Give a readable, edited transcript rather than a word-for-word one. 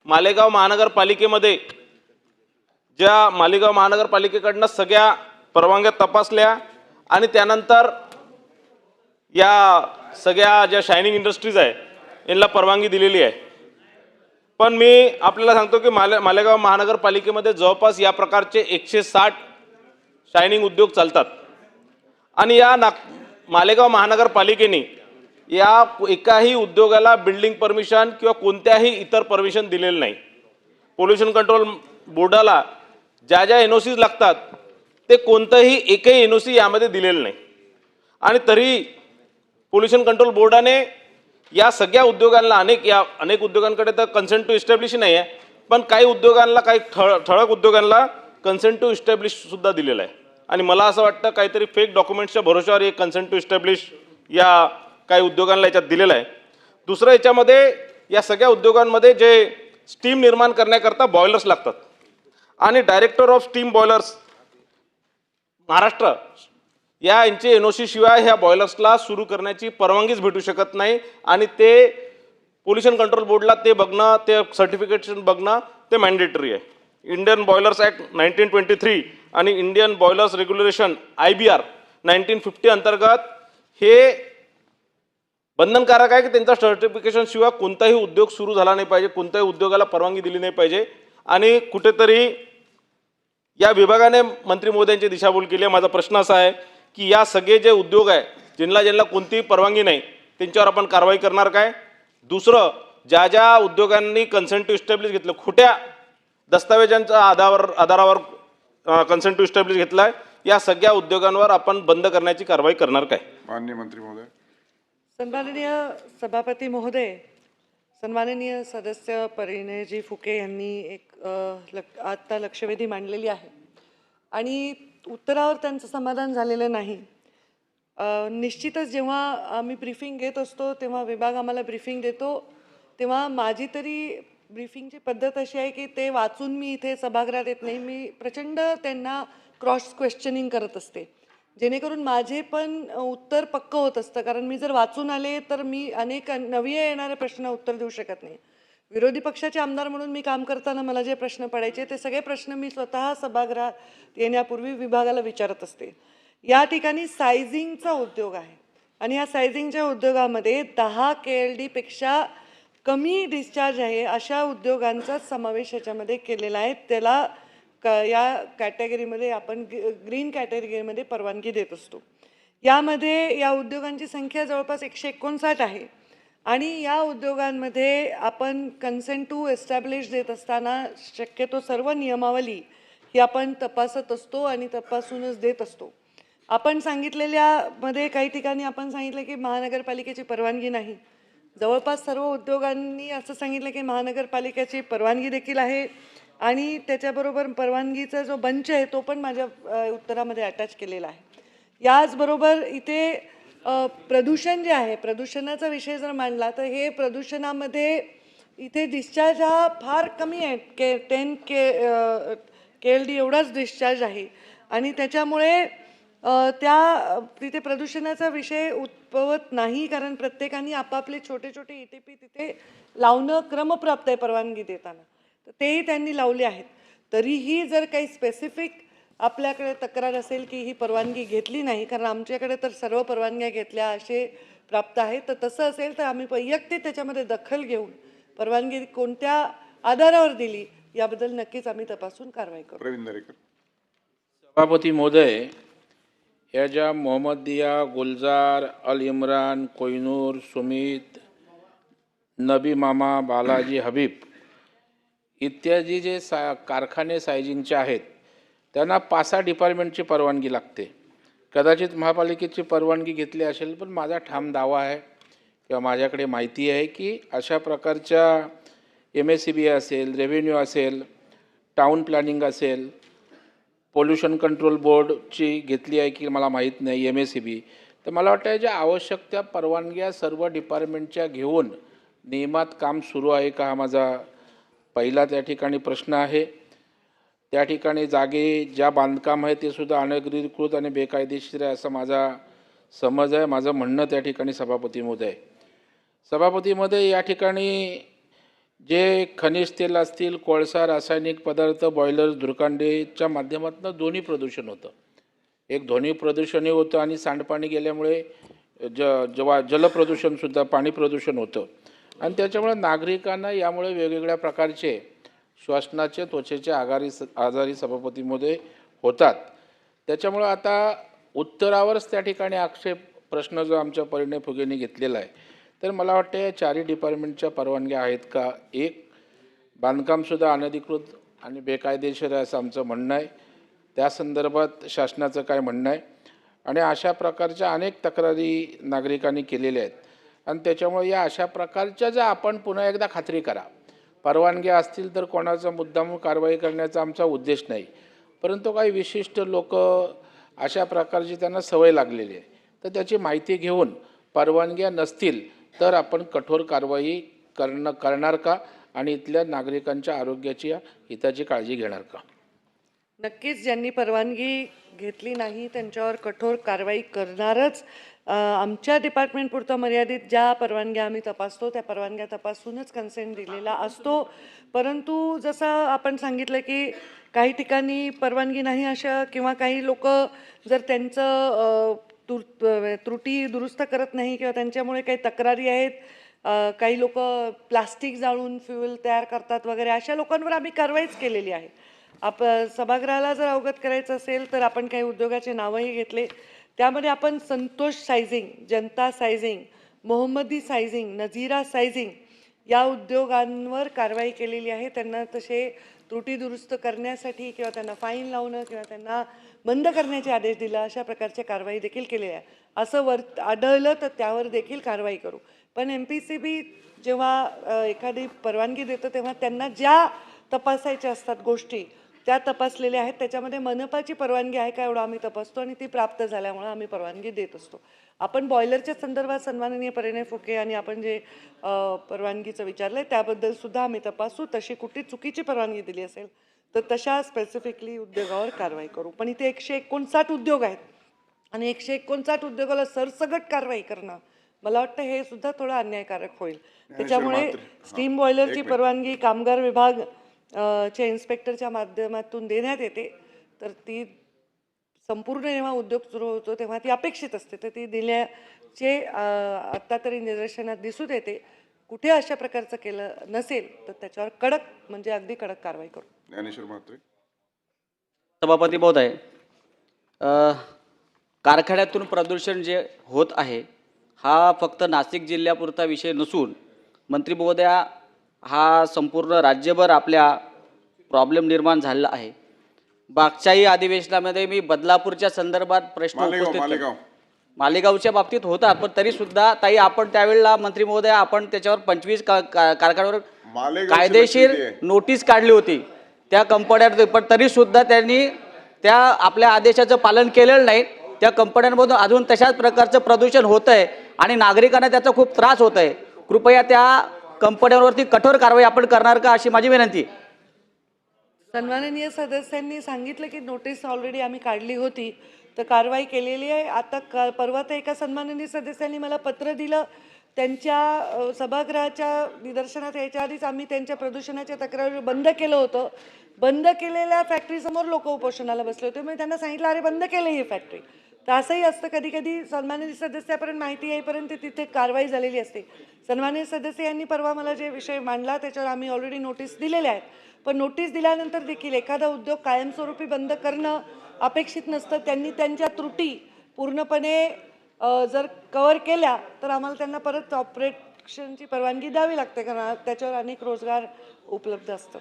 मालेगाव महानगरपालिकेमध्ये ज्या मालेगाव महानगरपालिकेकडनं सगळ्या परवानग्या तपासल्या आणि त्यानंतर या सगळ्या ज्या शायनिंग इंडस्ट्रीज आहे यांना परवानगी दिलेली आहे। पण मी आपल्याला सांगतो की मालेगाव महानगरपालिकेमध्ये जवळपास या प्रकारचे 160 शायनिंग उद्योग चालतात आणि या मालेगाव महानगरपालिकेने या एकाही उद्योगाला बिल्डिंग परमिशन किंवा कोणत्याही इतर परमिशन दिलेलं नाही। पोल्युशन कंट्रोल बोर्डाला ज्या ज्या एनओसीज लागतात ते कोणतंही एकही एनओसी यामध्ये दिलेलं नाही आणि तरी पोल्युशन कंट्रोल बोर्डाने या सगळ्या उद्योगांना अनेक उद्योगांकडे तर कन्सेंट टू इस्टॅब्लिश नाही आहे, पण काही उद्योगांना काही ठळक उद्योगांना कन्सेंट टू इस्टॅब्लिश सुद्धा दिलेलं आहे आणि मला असं वाटतं काहीतरी फेक डॉक्युमेंट्सच्या भरोश्यावर हे कन्सेंट टू इस्टॅब्लिश या काही उद्योगांना याच्यात दिलेलं आहे। दुसरं याच्यामध्ये या सगळ्या उद्योगांमध्ये जे स्टीम निर्माण करण्याकरता बॉयलर्स लागतात आणि director of steam boilers Maharashtra यांची एनओसी शिवाय ह्या बॉयलर्सला सुरू करण्याची परवानगीच भेटू शकत नाही आणि ते पोल्युशन कंट्रोल बोर्डला ते बघणं, ते सर्टिफिकेशन बघणं ते मॅन्डेटरी आहे। इंडियन बॉयलर्स ॲक्ट 1923 आणि इंडियन बॉयलर्स रेग्युलेशन IBR 1950 अंतर्गत हे बंधनकारक आहे की त्यांचा सर्टिफिकेशन शिवाय कोणताही उद्योग सुरू झाला नाही पाहिजे, कोणत्याही उद्योगाला परवानगी दिली नाही पाहिजे आणि कुठेतरी या विभागाने मंत्री महोदयांची दिशाभूल केली आहे। माझा प्रश्न असा आहे की या सगळे जे उद्योग आहे ज्यांना कोणतीही परवानगी नाही त्यांच्यावर आपण कारवाई करणार काय? दुसरं, ज्या ज्या उद्योगांनी कन्सेंट टू इस्टॅब्लिश घेतलं, खोट्या दस्तावेजांच्या आधारावर कन्सेंट टू इस्टॅब्लिश घेतलाय, या सगळ्या उद्योगांवर आपण बंद करण्याची कारवाई करणार काय? माननीय मंत्री महोदय। सन्माननीय सभापती महोदय, सन्माननीय सदस्य परिणयजी फुके यांनी एक आत्ता लक्षवेधी मांडलेली आहे आणि उत्तरावर त्यांचं समाधान झालेलं नाही। निश्चितच जेव्हा आम्ही ब्रीफिंग घेत असतो तेव्हा विभाग आम्हाला ब्रीफिंग देतो तेव्हा माझी तरी ब्रीफिंगची पद्धत अशी आहे की ते वाचून मी इथे सभागृहात येत नाही, मी प्रचंड त्यांना क्रॉस क्वेश्चनिंग करत असते जेणेकरून माझे पण उत्तर पक्कं होत असतं, कारण मी जर वाचून आले तर मी अनेक नवीन येणाऱ्या प्रश्न उत्तर देऊ शकत नाही। विरोधी पक्षाचे आमदार म्हणून मी काम करताना मला जे प्रश्न पडायचे ते सगळे प्रश्न मी स्वतः सभागृहात येण्यापूर्वी विभागाला विचारत असते। या ठिकाणी सायझिंगचा उद्योग आहे आणि या सायझिंगच्या उद्योगामध्ये 10 KLD पेक्षा कमी डिस्चार्ज आहे अशा उद्योगांचा समावेश याच्यामध्ये केलेला आहे। त्याला या कॅटेगरीमध्ये आपण ग्रीन कॅटेगरीमध्ये परवानगी देत असतो। यामध्ये या उद्योगांची संख्या जवळपास 159 आहे आणि या उद्योगांमध्ये आपण कन्सेंट टू एस्टॅब्लिश देत असताना शक्यतो सर्व नियमावली ही आपण तपासत असतो आणि तपासूनच देत असतो। आपण सांगितलेल्यामध्ये काही ठिकाणी आपण सांगितलं की महानगरपालिकेची परवानगी नाही, जवळपास सर्व उद्योगांनी असं सांगितलं की महानगरपालिकेची परवानगी देखील आहे आणि त्याच्याबरोबर परवानगीचा जो बंच आहे तो पण माझ्या उत्तरामध्ये अटॅच केलेला आहे। याचबरोबर इथे प्रदूषण जे आहे, प्रदूषणाचा विषय जर मांडला तर हे प्रदूषणामध्ये इथे डिस्चार्ज हा फार कमी आहे, 10 KLD एवढाच डिस्चार्ज आहे आणि त्याच्यामुळे तिथे प्रदूषणाचा विषय उद्भवत नाही, कारण प्रत्येकाने आपापले छोटे छोटे ETP तिथे लावणं क्रमप्राप्त आहे परवानगी देताना, तर तेही त्यांनी लावले आहेत। तरीही जर काही स्पेसिफिक आपल्याकडे तक्रार असेल की ही परवानगी घेतली नाही, कारण आमच्याकडे तर सर्व परवानग्या घेतल्या असे प्राप्त आहेत, तर तसं असेल तर आम्ही वैयक्तिक त्याच्यामध्ये दखल घेऊन परवानगी कोणत्या आधारावर दिली याबद्दल नक्कीच आम्ही तपासून कारवाई करू। प्रवीण दरेकर। सभापती महोदय, या ज्या मोहम्मदिया, गुलजार, अल इम्रान, कोहिनूर, सुमित, नबी मामा, बालाजी, हबीब इत्यादी जे कारखाने सायझिंगचे आहेत त्यांना 5-6 डिपार्टमेंटची परवानगी लागते। कदाचित महापालिकेची परवानगी घेतली असेल, पण माझा ठाम दावा आहे किंवा माझ्याकडे माहिती आहे की अशा प्रकारच्या MSCB असेल, रेव्हेन्यू असेल, टाउन प्लॅनिंग असेल, पोल्युशन कंट्रोल बोर्डची घेतली आहे की मला माहीत नाही, MSCB, तर मला वाटतं ज्या आवश्यक त्या परवानग्या सर्व डिपार्टमेंटच्या घेऊन नियमात काम सुरू आहे का, हा माझा पहिला त्या ठिकाणी प्रश्न आहे। त्या ठिकाणी जागे ज्या बांधकाम आहे ते सुद्धा अनधिकृत आणि बेकायदेशीर आहे असा माझा समज आहे, माझं म्हणणं त्या ठिकाणी सभापती महोदय या ठिकाणी जे खनिज तेल असतील, कोळसा, रासायनिक पदार्थ, बॉयलर्स, धुरकांडीच्या माध्यमातून ध्वनी प्रदूषण होतं. एक ध्वनी प्रदूषणही होतं आणि सांडपाणी गेल्यामुळे जलप्रदूषणसुद्धा, पाणी प्रदूषण होतं. आणि त्याच्यामुळे नागरिकांना यामुळे वेगवेगळ्या प्रकारचे श्वसनाचे, त्वचेचे आजारी सभापती महोदय होतात. त्याच्यामुळं आता उत्तरावरच त्या ठिकाणी आक्षेप प्रश्न जो आमच्या परिणय फुगेंनी घेतलेला आहे, तर मला वाटतं या चारही डिपार्टमेंटच्या परवानग्या आहेत का? एक, बांधकामसुद्धा अनधिकृत आणि बेकायदेशीर आहे असं आमचं म्हणणं आहे. त्या संदर्भात शासनाचं काय म्हणणं आहे? आणि अशा प्रकारच्या अनेक तक्रारी नागरिकांनी केलेल्या आहेत. आणि त्याच्यामुळे या अशा प्रकारच्या जर आपण पुन्हा एकदा खात्री करा, परवानग्या असतील तर कोणाचा मुद्दाम कारवाई करण्याचा आमचा उद्देश नाही, परंतु काही विशिष्ट लोक अशा प्रकारची त्यांना सवय लागलेली आहे, तर त्याची माहिती घेऊन परवानग्या नसतील तर आपण कठोर कारवाई करणार का आणि इथल्या नागरिकांच्या आरोग्याची हिताची काळजी घेणार का? नक्कीच ज्यांनी परवानगी घेतली नाही त्यांच्यावर कठोर कारवाई करणारच. आमच्या डिपार्टमेंटपुरतं मर्यादित ज्या परवानग्या आम्ही तपासतो त्या परवानग्या तपासूनच कन्सेंट दिलेला असतो. परंतु जसं आपण सांगितलं की काही ठिकाणी परवानगी नाही अशा किंवा काही लोक जर त्यांचं त्रुटी दुरुस्त करत नाही किंवा त्यांच्यामुळे काही तक्रारी आहेत, काही लोक प्लास्टिक जाळून फ्युएल तयार करतात वगैरे, अशा लोकांवर आम्ही कारवाईच केलेली आहे. सभागृहाला जर अवगत करायचं असेल तर आपण काही उद्योगाचे नावही घेतले. त्यामध्ये आपण संतोष सायझिंग, जनता सायझिंग, मोहम्मदी सायझिंग, नझीरा सायझिंग या उद्योगांवर कारवाई केलेली आहे. त्यांना तसे त्रुटी दुरुस्त करण्यासाठी किंवा त्यांना फाईन लावणं किंवा त्यांना बंद करण्याचे आदेश दिला, अशा प्रकारचे कारवाई देखील केलेली आहे. असं आढळलं तर त्यावर देखील कारवाई करू. पण MPCB जेव्हा एखादी परवानगी देतं तेव्हा त्यांना ज्या तपासायच्या असतात गोष्टी त्या तपासलेल्या आहेत. त्याच्यामध्ये मनपाची परवानगी आहे का एवढं आम्ही तपासतो आणि ती प्राप्त झाल्यामुळे आम्ही परवानगी देत असतो. आपण बॉयलरच्या संदर्भात सन्माननीय परिणय फुके आणि आपण जे परवानगीचं विचारलं आहे त्याबद्दल सुद्धा आम्ही तपासू. तशी कुठली चुकीची परवानगी दिली असेल तर तशा स्पेसिफिकली उद्योगावर कारवाई करू. पण इथे 159 उद्योग आहेत आणि 159 उद्योगाला सरसगट कारवाई करणं मला वाटतं हे सुद्धा थोडं अन्यायकारक होईल. त्याच्यामुळे स्टीम बॉयलरची परवानगी कामगार विभाग च्या इन्स्पेक्टरच्या माध्यमातून देण्यात येते, तर ती संपूर्ण जेव्हा उद्योग सुरू होतो तेव्हा ती अपेक्षित असते, तर ती दिल्याचे आत्ता तरी निदर्शनात दिसून येते. कुठे अशा प्रकारचं केलं नसेल तर त्याच्यावर कडक म्हणजे अगदी कडक कारवाई करू. ज्ञानेश्वर म्हात्रे. सभापती महोदय, कारखान्यातून प्रदूषण जे होत आहे हा फक्त नाशिक जिल्ह्यापुरता विषय नसून मंत्री महोदया हा संपूर्ण राज्यभर आपल्या प्रॉब्लेम निर्माण झालेला आहे. मागच्याही अधिवेशनामध्ये मी बदलापूरच्या संदर्भात प्रश्न उपस्थित केला. मालेगावच्या बाबतीत होता, पण तरीसुद्धा ताई आपण त्यावेळेला मंत्री महोदया आपण त्याच्यावर 25 कारखान्यावर कायदेशीर नोटीस काढली होती त्या कंपन्यांवर, पण तरीसुद्धा त्यांनी त्या आपल्या आदेशाचं पालन केलेलं नाही. त्या कंपन्यांमधून अजून तशाच प्रकारचं प्रदूषण होतं आहे आणि नागरिकांना त्याचा खूप त्रास होत आहे. कृपया त्या कंपन्यांवरती कठोर कारवाई आपण करणार का अशी माझी विनंती. सन्माननीय सदस्यांनी सांगितलं की नोटीस ऑलरेडी आम्ही काढली होती तर कारवाई केलेली आहे. आता परवा तर एका सन्माननीय सदस्यांनी मला पत्र दिलं, त्यांच्या सभागृहाच्या निदर्शनात यायच्या आधीच आम्ही त्यांच्या प्रदूषणाच्या तक्रारी बंद केलं होतं. बंद केलेल्या फॅक्टरीसमोर लोक उपोषणाला बसले होते. मी त्यांना सांगितलं अरे बंद केलं ही फॅक्टरी. तर असंही असतं, कधी कधी सन्माननीय सदस्यापर्यंत माहिती येईपर्यंत तिथे कारवाई झालेली असते. सन्माननीय सदस्य यांनी परवा मला जे विषय मांडला त्याच्यावर आम्ही ऑलरेडी नोटीस दिलेल्या आहेत. पण नोटीस दिल्यानंतर देखील एखादा उद्योग कायमस्वरूपी बंद करणं अपेक्षित नसतं. त्यांनी त्यांच्या त्रुटी पूर्णपणे जर कव्हर केल्या तर आम्हाला त्यांना परत ऑपरेशनची परवानगी द्यावी लागते, कारण त्याच्यावर अनेक रोजगार उपलब्ध असतात.